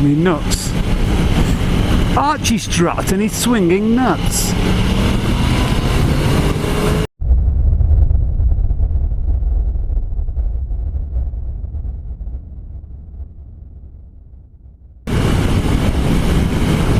me nuts. Archie's strut and he's swinging nuts.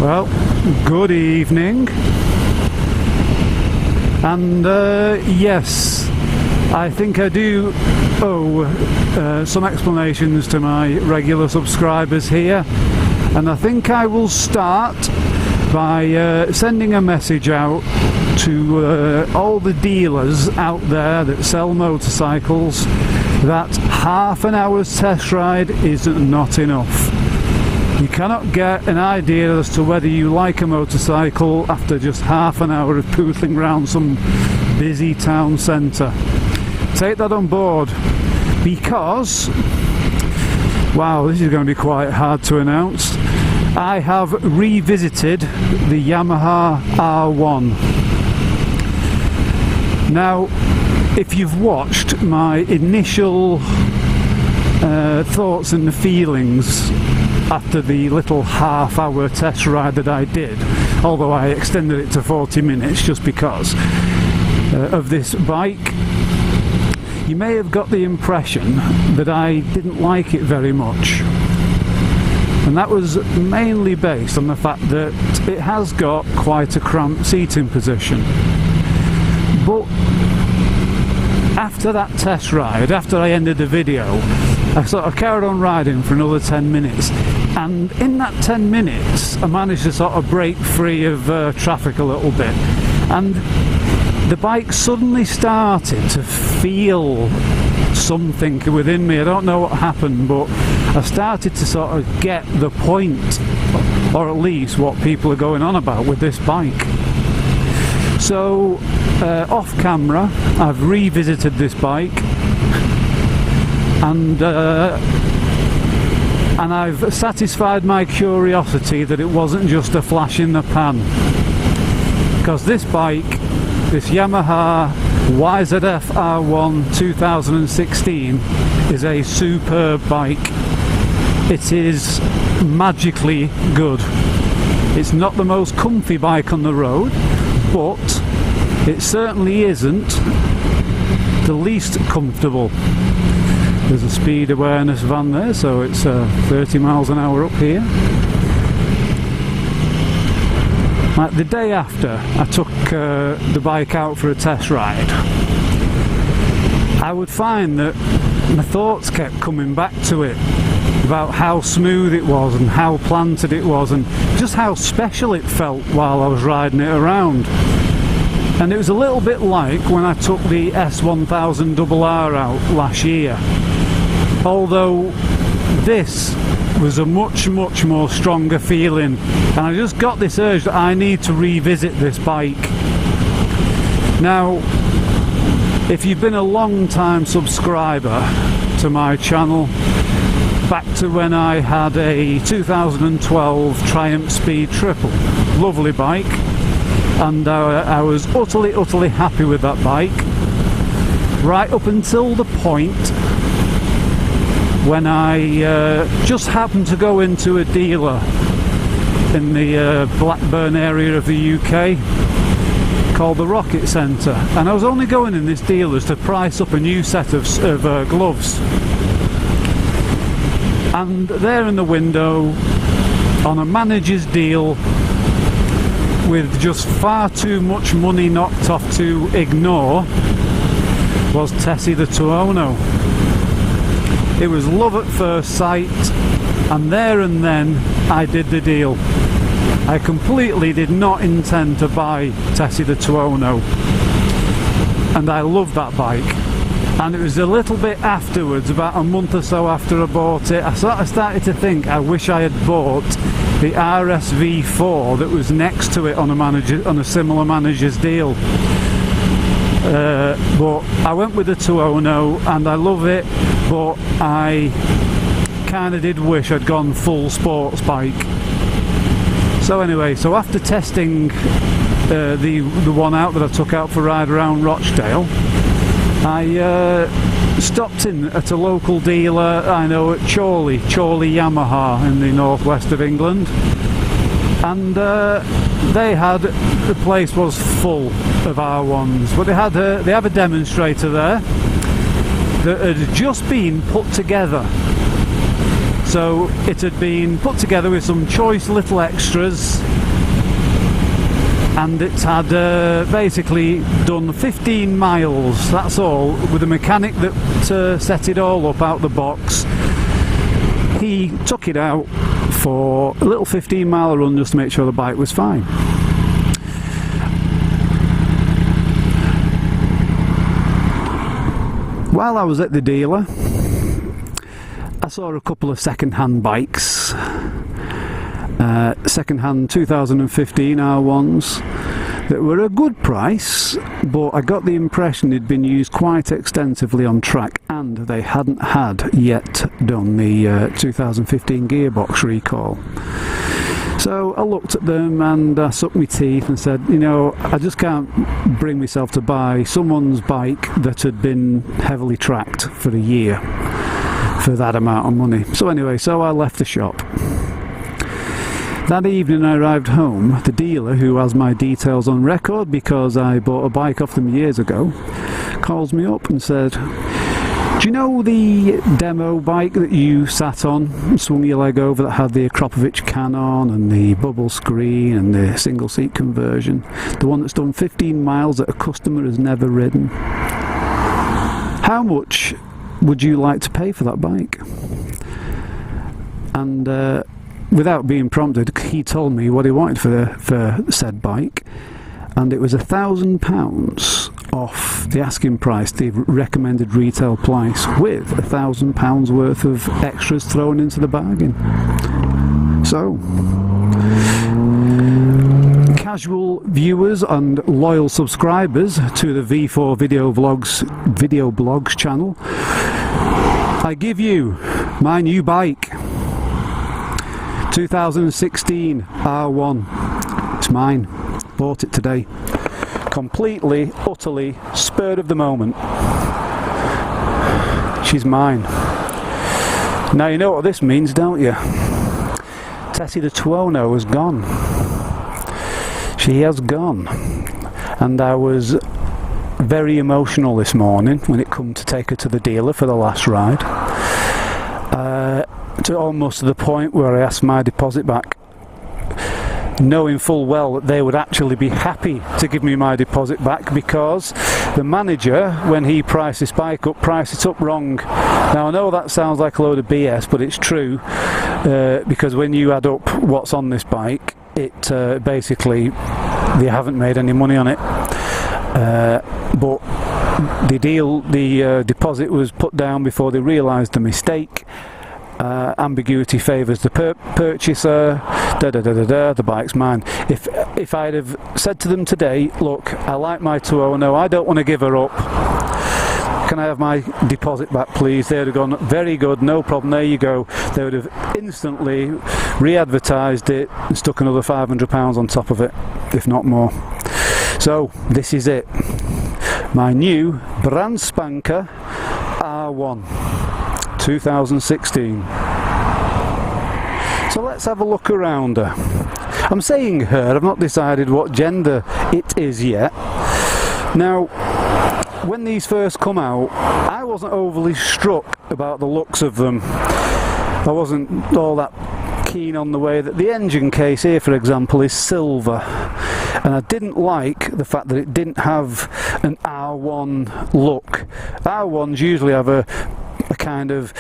Well, good evening. And yes, I think I do owe some explanations to my regular subscribers here, and I think I will start by sending a message out to all the dealers out there that sell motorcycles that half an hour's test ride is not enough. You cannot get an idea as to whether you like a motorcycle after just half an hour of pootling around some busy town centre. Take that on board, because, wow, this is going to be quite hard to announce. I have revisited the Yamaha R1. Now, if you've watched my initial thoughts and feelings after the little half-hour test ride that I did, although I extended it to 40 minutes just because of this bike, you may have got the impression that I didn't like it very much. And that was mainly based on the fact that it has got quite a cramped seating position. But after that test ride, after I ended the video, I sort of carried on riding for another 10 minutes, and in that 10 minutes I managed to sort of break free of traffic a little bit, and the bike suddenly started to feel something within me. I don't know what happened, but I started to sort of get the point, or at least what people are going on about with this bike. So off camera I've revisited this bike, and I've satisfied my curiosity that it wasn't just a flash in the pan, because this bike, this Yamaha YZF R1 2016, is a superb bike. It is magically good. It's not the most comfy bike on the road, but it certainly isn't the least comfortable. There's a speed awareness van there, so it's 30 miles an hour up here. Like the day after I took the bike out for a test ride, I would find that my thoughts kept coming back to it, about how smooth it was and how planted it was and just how special it felt while I was riding it around. And it was a little bit like when I took the S1000RR out last year, although this was a much more stronger feeling, and I just got this urge that I need to revisit this bike. Now, if you've been a long time subscriber to my channel, back to when I had a 2012 Triumph Speed Triple, lovely bike, and I was utterly happy with that bike, right up until the point when I just happened to go into a dealer in the Blackburn area of the UK called the Rocket Centre, and I was only going in this dealer's to price up a new set of gloves. And there in the window, on a manager's deal, with just far too much money knocked off to ignore, was Tessie the Tuono. It was love at first sight, and there and then I did the deal. I completely did not intend to buy Tessie the Tuono, and I loved that bike. And it was a little bit afterwards, about a month or so after I bought it, I sort of started to think I wish I had bought the Veefour that was next to it on a similar manager's deal. But I went with the Tuono, and I love it, but I kind of did wish I'd gone full sports bike. So anyway, so after testing the one out that I took out for a ride around Rochdale, I stopped in at a local dealer I know at Chorley Yamaha in the northwest of England, and the place was full of R1s, but they have a demonstrator there that had just been put together. So it had been put together with some choice little extras, and it had basically done 15 miles, that's all, with a mechanic that set it all up out the box. He took it out for a little 15-mile run just to make sure the bike was fine. While I was at the dealer, I saw a couple of second-hand bikes, second-hand 2015 R1s that were a good price, but I got the impression they'd been used quite extensively on track, and they hadn't had yet done the 2015 gearbox recall. So I looked at them and I sucked my teeth and said, you know, I just can't bring myself to buy someone's bike that had been heavily tracked for a year for that amount of money. So anyway, so I left the shop. That evening I arrived home. The dealer, who has my details on record because I bought a bike off them years ago, calls me up and said, do you know the demo bike that you sat on and swung your leg over, that had the Akropovich can on and the bubble screen and the single seat conversion? The one that's done 15 miles that a customer has never ridden. How much would you like to pay for that bike? And without being prompted, he told me what he wanted for said bike, and it was £1,000 off the asking price, the recommended retail price, with £1,000 worth of extras thrown into the bargain. So, casual viewers and loyal subscribers to the Veefour video blogs channel, I give you my new bike, 2016 R1. It's mine. Bought it today. Completely, utterly, spur of the moment. She's mine. Now you know what this means, don't you? Tessie the Tuono has gone. She has gone. And I was very emotional this morning when it come to take her to the dealer for the last ride. To almost to the point where I asked my deposit back, knowing full well that they would actually be happy to give me my deposit back, because the manager, when he priced this bike up, priced it up wrong. Now I know that sounds like a load of BS, but it's true, because when you add up what's on this bike, it basically, they haven't made any money on it, but the deposit was put down before they realised the mistake. Ambiguity favours the purchaser, the bike's mine. If I'd have said to them today, look, I like my Tuono, I don't want to give her up, can I have my deposit back please? They would have gone, very good, no problem, there you go. They would have instantly re-advertised it and stuck another £500 on top of it, if not more. So this is it, my new brand spanker R1 2016. So let's have a look around her. I'm saying her, I've not decided what gender it is yet. Now, when these first come out, I wasn't overly struck about the looks of them. I wasn't all that keen on the way that the engine case here, for example, is silver, and I didn't like the fact that it didn't have an R1 look. R1s usually have a kind of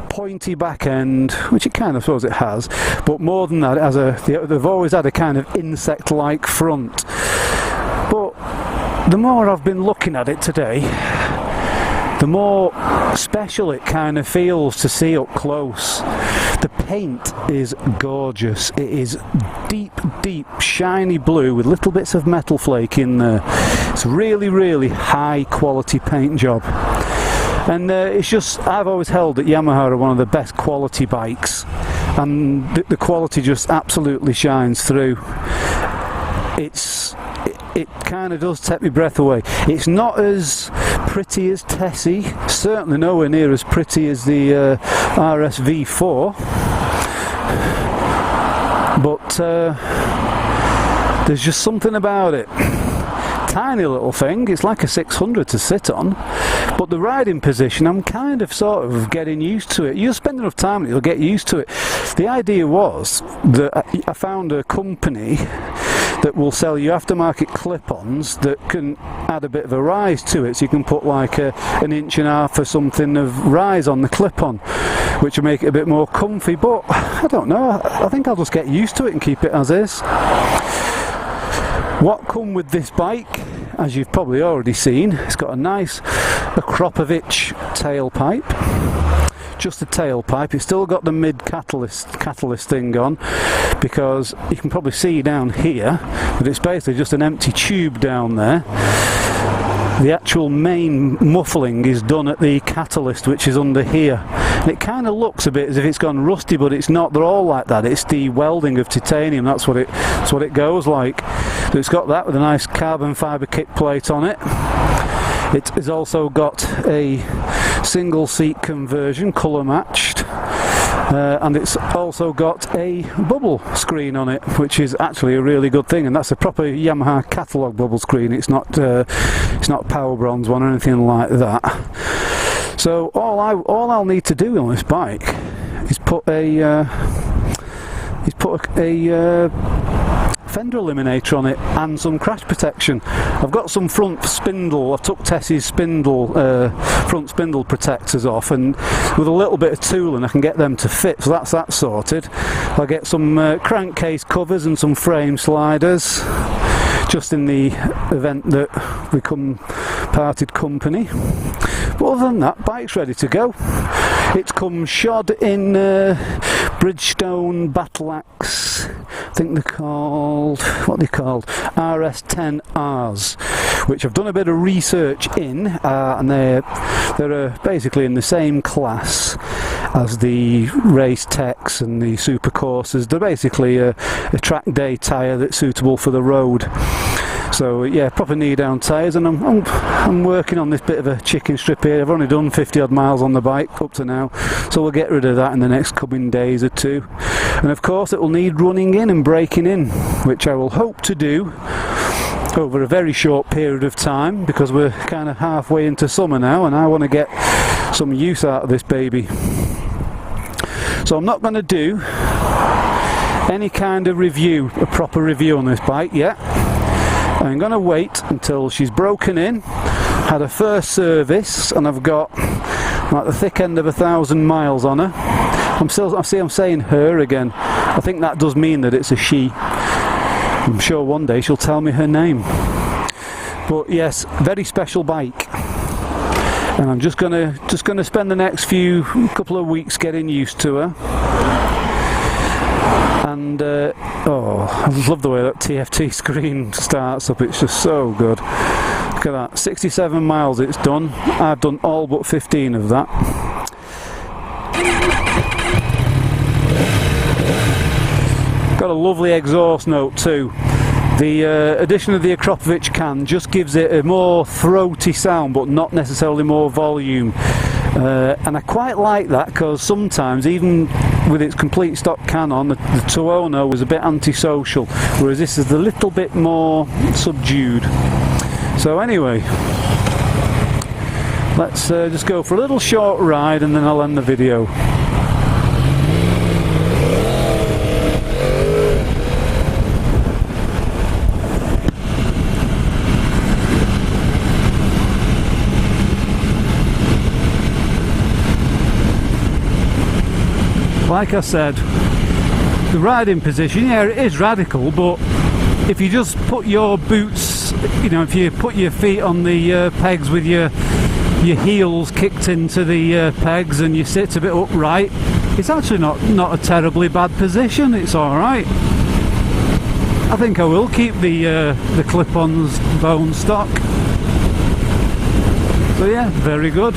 pointy back end, which it kind of shows it has, but more than that, it has they've always had a kind of insect-like front. But the more I've been looking at it today, the more special it kind of feels to see up close. The paint is gorgeous. It is deep, shiny blue with little bits of metal flake in there. It's really, really high quality paint job. And it's just, I've always held that Yamaha are one of the best quality bikes, and the quality just absolutely shines through. it kind of does take my breath away. It's not as pretty as Tessie, certainly nowhere near as pretty as the RS Veefour, but there's just something about it. Tiny little thing, it's like a 600 to sit on, but the riding position, I'm kind of sort of getting used to it. You'll spend enough time and you'll get used to it. The idea was that I found a company that will sell you aftermarket clip-ons that can add a bit of a rise to it, so you can put like an inch and a half or something of rise on the clip-on, which will make it a bit more comfy, but I don't know, I think I'll just get used to it and keep it as is. What come with this bike, as you've probably already seen, it's got a nice Akropovich tailpipe, just the tailpipe. It's still got the mid catalyst thing on, because you can probably see down here that it's basically just an empty tube down there. The actual main muffling is done at the catalyst, which is under here. And it kind of looks a bit as if it's gone rusty, but it's not. They're all like that. It's the welding of titanium. That's what it goes like. So it's got that with a nice carbon fibre kick plate on it. It has also got a single seat conversion, colour matched. And it's also got a bubble screen on it, which is actually a really good thing, and that's a proper Yamaha catalogue bubble screen. It's not Power Bronze one or anything like that. So all I'll need to do on this bike is put a fender eliminator on it and some crash protection. I've got some front spindle, I took Tessie's spindle, front spindle protectors off, and with a little bit of tooling I can get them to fit, so that's that sorted. I'll get some crankcase covers and some frame sliders, just in the event that we parted company. But other than that, bike's ready to go. It's come shod in Bridgestone Battle Axe, I think they're called, what are they called? RS10Rs, which I've done a bit of research in, and they're basically in the same class as the race techs and the super coursers. They're basically a track day tyre that's suitable for the road. So yeah, proper knee-down tyres, and I'm working on this bit of a chicken strip here. I've only done 50 odd miles on the bike up to now, so we'll get rid of that in the next coming days or two. And of course it will need running in and braking in, which I will hope to do over a very short period of time, because we're kind of halfway into summer now and I want to get some use out of this baby. So I'm not going to do any kind of review, a proper review on this bike yet. I'm going to wait until she's broken in, had her first service, and I've got like the thick end of 1,000 miles on her. I'm saying her again. I think that does mean that it's a she. I'm sure one day she'll tell me her name. But yes, very special bike. And I'm just gonna spend the next couple of weeks getting used to her. And oh, I just love the way that TFT screen starts up. It's just so good. Look at that, 67 miles it's done. I've done all but 15 of that. Got a lovely exhaust note too. The addition of the Akropovich can just gives it a more throaty sound, but not necessarily more volume. And I quite like that, because sometimes, even with its complete stock can on, the Tuono was a bit antisocial, whereas this is a little bit more subdued. So anyway, let's just go for a little short ride and then I'll end the video. Like I said, the riding position, yeah, it is radical, but if you just put your boots, you know, if you put your feet on the pegs with your heels kicked into the pegs and you sit a bit upright, it's actually not a terribly bad position. It's alright. I think I will keep the clip-ons bone stock. So yeah, very good.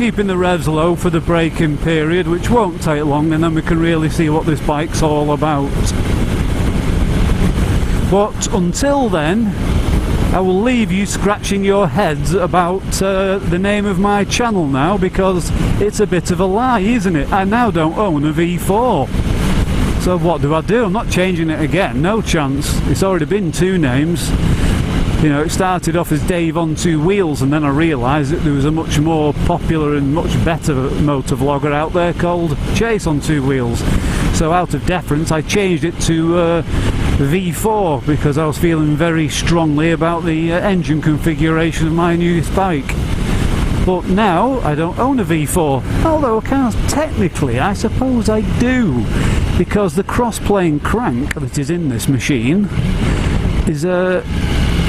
keeping the revs low for the braking period, which won't take long, and then we can really see what this bike's all about. But until then, I will leave you scratching your heads about the name of my channel now, because it's a bit of a lie, isn't it? I now don't own a V4. So what do? I'm not changing it again, no chance. It's already been 2 names. You know, it started off as Dave on 2 wheels, and then I realised that there was a much more popular and much better motovlogger out there called Chase on 2 wheels. So out of deference, I changed it to V4, because I was feeling very strongly about the engine configuration of my newest bike. But now I don't own a V4, although technically I suppose I do, because the cross-plane crank that is in this machine is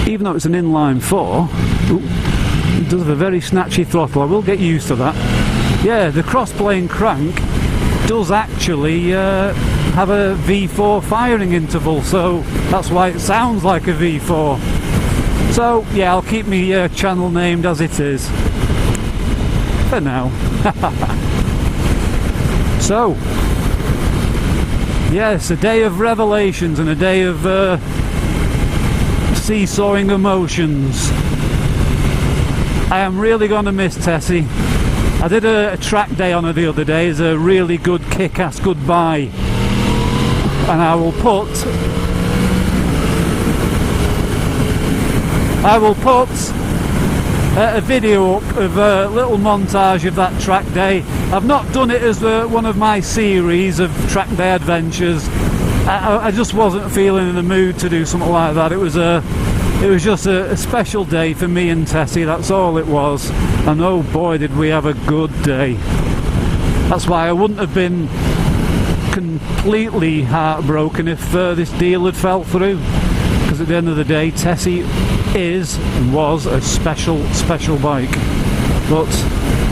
even though it's an inline 4, it does have a very snatchy throttle. I will get used to that. Yeah, the cross-plane crank does actually have a V4 firing interval, so that's why it sounds like a V4. So yeah, I'll keep my channel named as it is for now. So yes, a day of revelations and a day of seesawing emotions. I am really going to miss Tessie. I did a track day on her the other day as a really good kick-ass goodbye, and I will put a video up of a little montage of that track day. I've not done it as one of my series of track day adventures. I just wasn't feeling in the mood to do something like that. It was just a special day for me and Tessie, that's all it was. And oh boy, did we have a good day. That's why I wouldn't have been completely heartbroken if this deal had fell through, because at the end of the day, Tessie is and was a special bike. But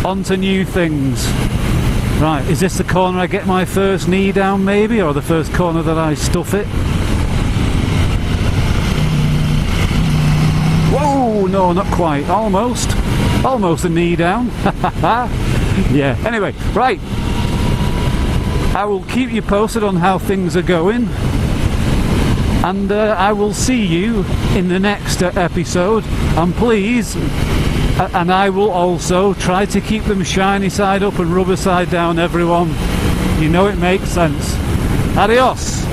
on to new things. Right, is this the corner I get my first knee down maybe, or the first corner that I stuff it? Whoa, no, not quite. Almost a knee down. Yeah, anyway, right. I will keep you posted on how things are going, and I will see you in the next episode. And please, and I will also try to keep them shiny side up and rubber side down, everyone. You know it makes sense. Adios.